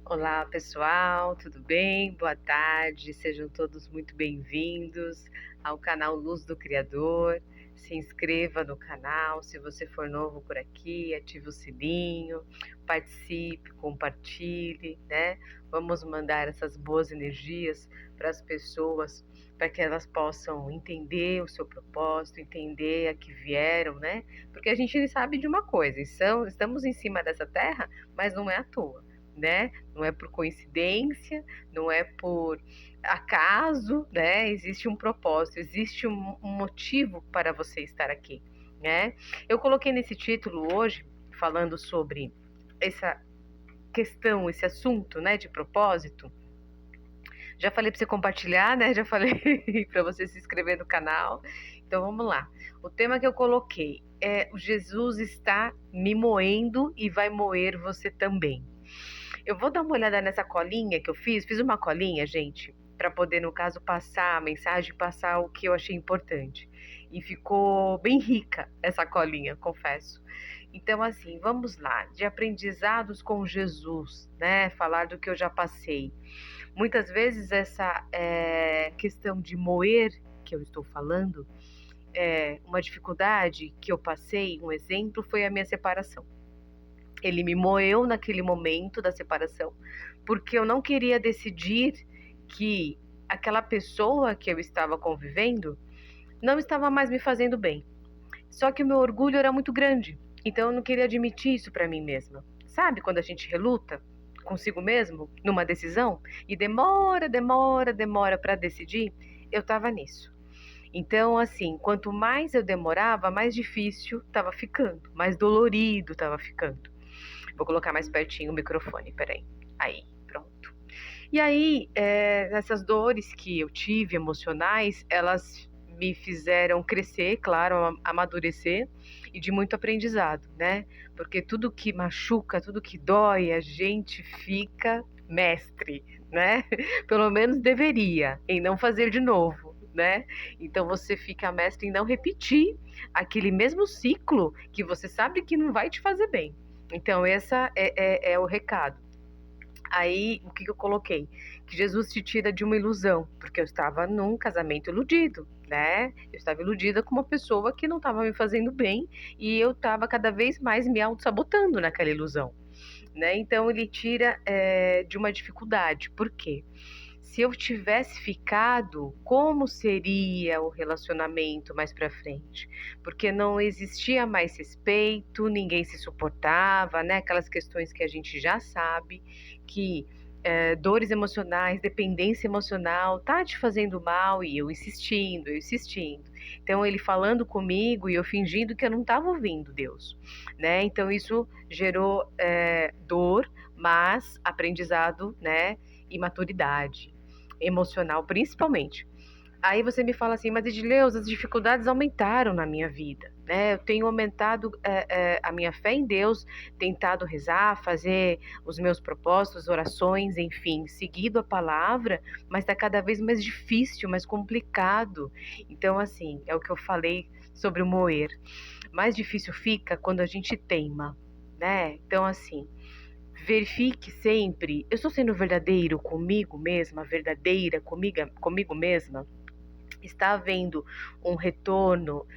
Olá, pessoal, tudo bem? Boa tarde, sejam todos muito bem-vindos ao canal Luz do Criador. Se inscreva no canal, se você for novo por aqui, ative o sininho, participe, compartilhe, né? Vamos mandar essas boas energias para as pessoas, para que elas possam entender o seu propósito, entender a que vieram, né? Porque a gente sabe de uma coisa, estamos em cima dessa terra, mas não é à toa, né? Não é por coincidência, não é por acaso, né? Existe um propósito, existe um motivo para você estar aqui, né? Eu coloquei nesse título hoje, falando sobre essa questão, esse assunto, né, de propósito. Já falei para você compartilhar, né? Já falei para você se inscrever no canal. Então vamos lá. O tema que eu coloquei é: o Jesus está me moendo e vai moer você também. Eu vou dar uma olhada nessa colinha que eu fiz uma colinha, gente, para poder, no caso, passar a mensagem, passar o que eu achei importante. E ficou bem rica essa colinha, confesso. Então, assim, vamos lá, de aprendizados com Jesus, né? Falar do que eu já passei. Muitas vezes essa questão de moer que eu estou falando, uma dificuldade que eu passei, um exemplo foi a minha separação. Ele me moeu naquele momento da separação, porque eu não queria decidir que aquela pessoa que eu estava convivendo não estava mais me fazendo bem. Só que o meu orgulho era muito grande, então eu não queria admitir isso para mim mesma. Sabe quando a gente reluta consigo mesmo numa decisão e demora para decidir? Eu estava nisso. Então, assim, quanto mais eu demorava, mais difícil estava ficando, mais dolorido estava ficando. Vou colocar mais pertinho o microfone, peraí. Aí, pronto. E aí, essas dores que eu tive, emocionais, elas me fizeram crescer, claro, amadurecer e de muito aprendizado, né? Porque tudo que machuca, tudo que dói, a gente fica mestre, né? Pelo menos deveria, em não fazer de novo, né? Então você fica mestre em não repetir aquele mesmo ciclo que você sabe que não vai te fazer bem. Então, essa é o recado. Aí, o que eu coloquei? Que Jesus te tira de uma ilusão, porque eu estava num casamento iludido, né? Eu estava iludida com uma pessoa que não estava me fazendo bem e eu estava cada vez mais me auto-sabotando naquela ilusão, né? Então, ele tira de uma dificuldade. Por quê? Se eu tivesse ficado, como seria o relacionamento mais para frente? Porque não existia mais respeito, ninguém se suportava, né? Aquelas questões que a gente já sabe, que dores emocionais, dependência emocional, tá te fazendo mal e eu insistindo, eu insistindo. Então ele falando comigo e eu fingindo que eu não estava ouvindo Deus, né? Então isso gerou dor, mas aprendizado, né? E maturidade emocional, principalmente. Aí você me fala assim, mas Edileuza, as dificuldades aumentaram na minha vida, né? Eu tenho aumentado a minha fé em Deus, tentado rezar, fazer os meus propósitos, orações, enfim, seguido a palavra, mas está cada vez mais difícil, mais complicado. Então, assim, é o que eu falei sobre o moer. Mais difícil fica quando a gente teima, né? Então, assim, verifique sempre, eu estou sendo verdadeiro comigo mesma, verdadeira comigo mesma? Está havendo um retorno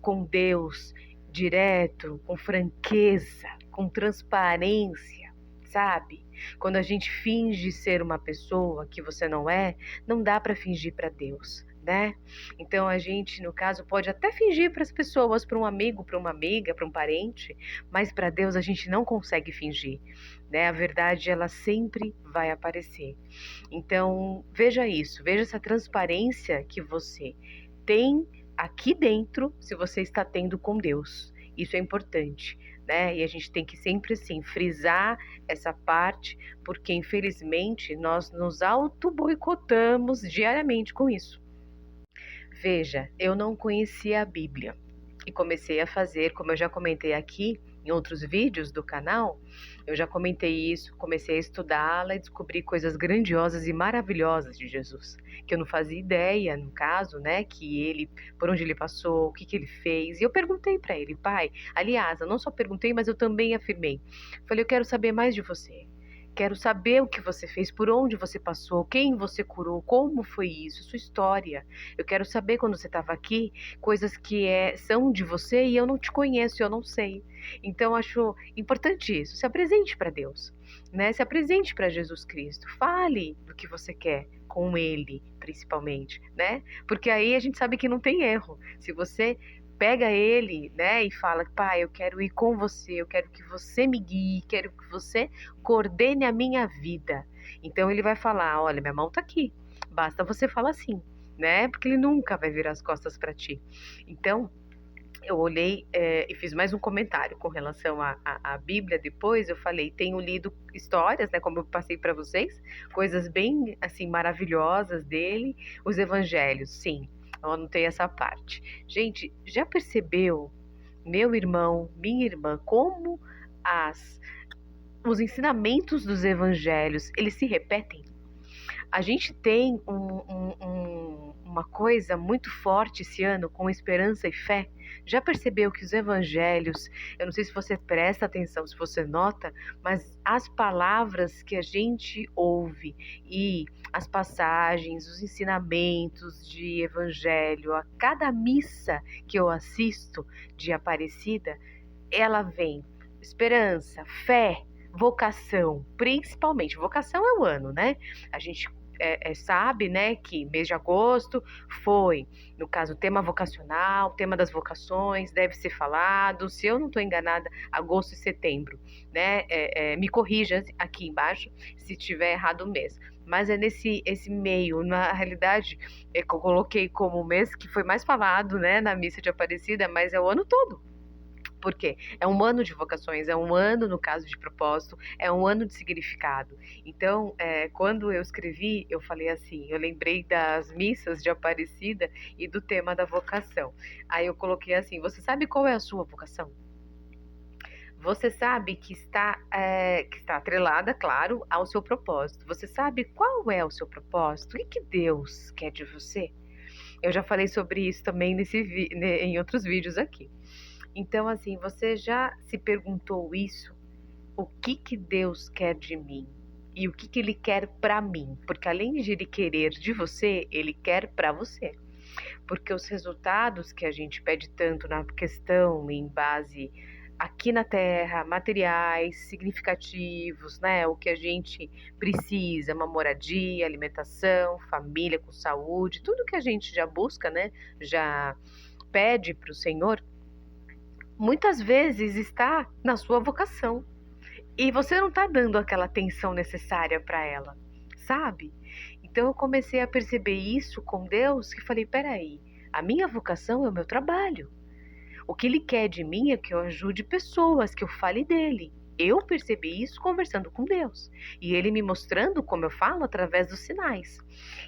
com Deus direto, com franqueza, com transparência, sabe? Quando a gente finge ser uma pessoa que você não é, não dá para fingir para Deus, né? Então a gente, no caso, pode até fingir para as pessoas, para um amigo, para uma amiga, para um parente, mas para Deus a gente não consegue fingir, né? A verdade ela sempre vai aparecer. Então, veja isso, veja essa transparência que você tem aqui dentro, se você está tendo com Deus. Isso é importante, né? E a gente tem que sempre, assim, frisar essa parte, porque infelizmente nós nos auto-boicotamos diariamente com isso. Veja, eu não conhecia a Bíblia e comecei a fazer, como eu já comentei aqui em outros vídeos do canal, eu já comentei isso, comecei a estudá-la e descobri coisas grandiosas e maravilhosas de Jesus, que eu não fazia ideia, no caso, né, que ele, por onde ele passou, o que que ele fez. E eu perguntei para ele, pai, aliás, eu não só perguntei, mas eu também afirmei. Falei, eu quero saber mais de você. Quero saber o que você fez, por onde você passou, quem você curou, como foi isso, sua história. Eu quero saber quando você estava aqui, coisas que são de você e eu não te conheço, eu não sei. Então, acho importante isso. Se apresente para Deus, né? Se apresente para Jesus Cristo. Fale do que você quer com Ele, principalmente, né? Porque aí a gente sabe que não tem erro. Se você pega ele, né, e fala, pai, eu quero ir com você, eu quero que você me guie, quero que você coordene a minha vida. Então ele vai falar, olha, minha mão tá aqui, basta você falar assim, né, porque ele nunca vai virar as costas para ti. Então, eu olhei e fiz mais um comentário com relação à Bíblia. Depois eu falei, tenho lido histórias, né, como eu passei para vocês, coisas bem assim maravilhosas dele, os evangelhos, sim. Eu anotei essa parte. Gente, já percebeu, meu irmão, minha irmã, como as os ensinamentos dos evangelhos, eles se repetem? A gente tem uma coisa muito forte esse ano com esperança e fé. Já percebeu que os evangelhos, eu não sei se você presta atenção, se você nota, mas as palavras que a gente ouve e as passagens, os ensinamentos de evangelho, a cada missa que eu assisto de Aparecida, ela vem esperança, fé, vocação, principalmente. Vocação é o ano, né? A gente sabe, né, que mês de agosto foi, no caso, tema vocacional, tema das vocações, deve ser falado, se eu não estou enganada, agosto e setembro, né? Me corrija aqui embaixo se tiver errado o mês. Mas é nesse esse meio, na realidade, que eu coloquei como mês que foi mais falado, né, na missa de Aparecida, mas é o ano todo. Por quê? É um ano de vocações, é um ano, no caso de propósito, é um ano de significado. Então, quando eu escrevi, eu falei assim, eu lembrei das missas de Aparecida e do tema da vocação. Aí eu coloquei assim, você sabe qual é a sua vocação? Você sabe que está atrelada, claro, ao seu propósito. Você sabe qual é o seu propósito? O que Deus quer de você? Eu já falei sobre isso também em outros vídeos aqui. Então, assim, você já se perguntou isso? O que Deus quer de mim? E o que Ele quer para mim? Porque além de Ele querer de você, Ele quer para você. Porque os resultados que a gente pede tanto na questão em base aqui na Terra, materiais, significativos, né? O que a gente precisa, uma moradia, alimentação, família com saúde, tudo que a gente já busca, né? Já pede para o Senhor, muitas vezes está na sua vocação e você não está dando aquela atenção necessária para ela, sabe? Então eu comecei a perceber isso com Deus que falei, peraí, a minha vocação é o meu trabalho. O que Ele quer de mim é que eu ajude pessoas, que eu fale dele. Eu percebi isso conversando com Deus e Ele me mostrando como eu falo através dos sinais.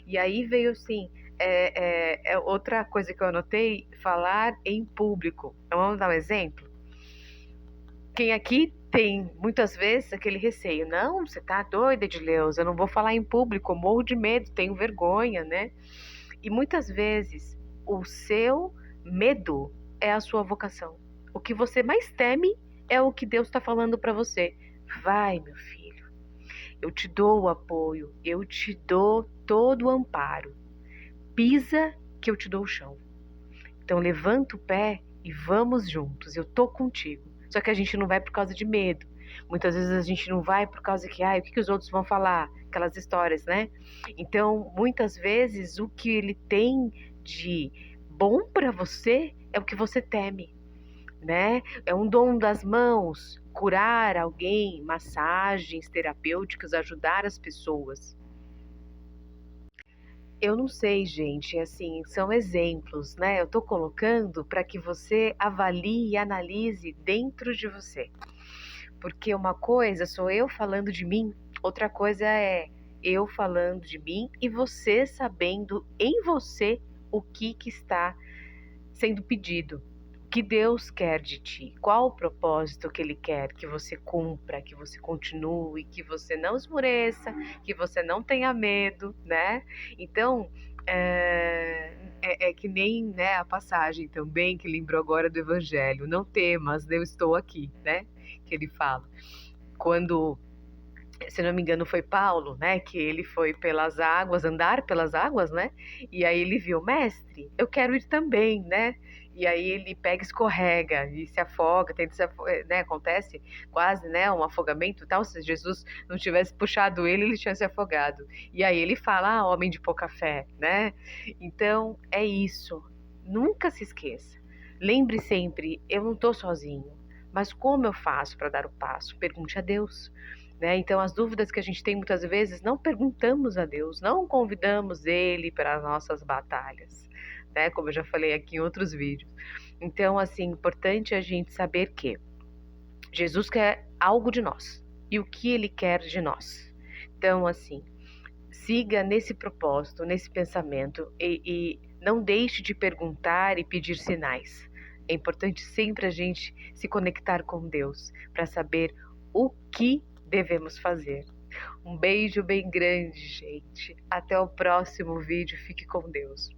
E aí veio assim, outra coisa que eu anotei, falar em público. Vamos dar um exemplo? Quem aqui tem muitas vezes aquele receio, não, você tá doida, Edileuza, eu não vou falar em público, eu morro de medo, tenho vergonha, né? E muitas vezes o seu medo é a sua vocação. O que você mais teme é o que Deus está falando para você. Vai, meu filho, eu te dou o apoio, eu te dou todo o amparo. Pisa que eu te dou o chão. Então levanta o pé e vamos juntos, eu tô contigo. Só que a gente não vai por causa de medo. Muitas vezes a gente não vai por causa que, o que os outros vão falar? Aquelas histórias, né? Então, muitas vezes, o que ele tem de bom para você é o que você teme, né? É um dom das mãos, curar alguém, massagens terapêuticas, ajudar as pessoas. Eu não sei, gente, assim, são exemplos, né? Eu tô colocando para que você avalie e analise dentro de você. Porque uma coisa sou eu falando de mim, outra coisa é eu falando de mim e você sabendo em você o que está sendo pedido. O que Deus quer de ti? Qual o propósito que Ele quer que você cumpra, que você continue, que você não esmoreça, que você não tenha medo, né? Então, é que nem, né, a passagem também que lembrou agora do Evangelho. Não temas, eu estou aqui, né? Que ele fala. Quando se não me engano, foi Paulo, né? Que ele foi pelas águas, andar pelas águas, né? E aí ele viu, mestre, eu quero ir também, né? E aí ele pega, escorrega e se afoga, né? Acontece quase, né? Um afogamento e tal. Se Jesus não tivesse puxado ele tinha se afogado. E aí ele fala, homem de pouca fé, né? Então é isso. Nunca se esqueça. Lembre sempre, eu não estou sozinho. Mas como eu faço para dar o passo? Pergunte a Deus. Né? Então, as dúvidas que a gente tem muitas vezes, não perguntamos a Deus, não convidamos Ele para as nossas batalhas, né? Como eu já falei aqui em outros vídeos. Então, assim, importante a gente saber que Jesus quer algo de nós e o que Ele quer de nós. Então, assim, siga nesse propósito, nesse pensamento e não deixe de perguntar e pedir sinais. É importante sempre a gente se conectar com Deus para saber o que devemos fazer. Um beijo bem grande, gente. Até o próximo vídeo. Fique com Deus.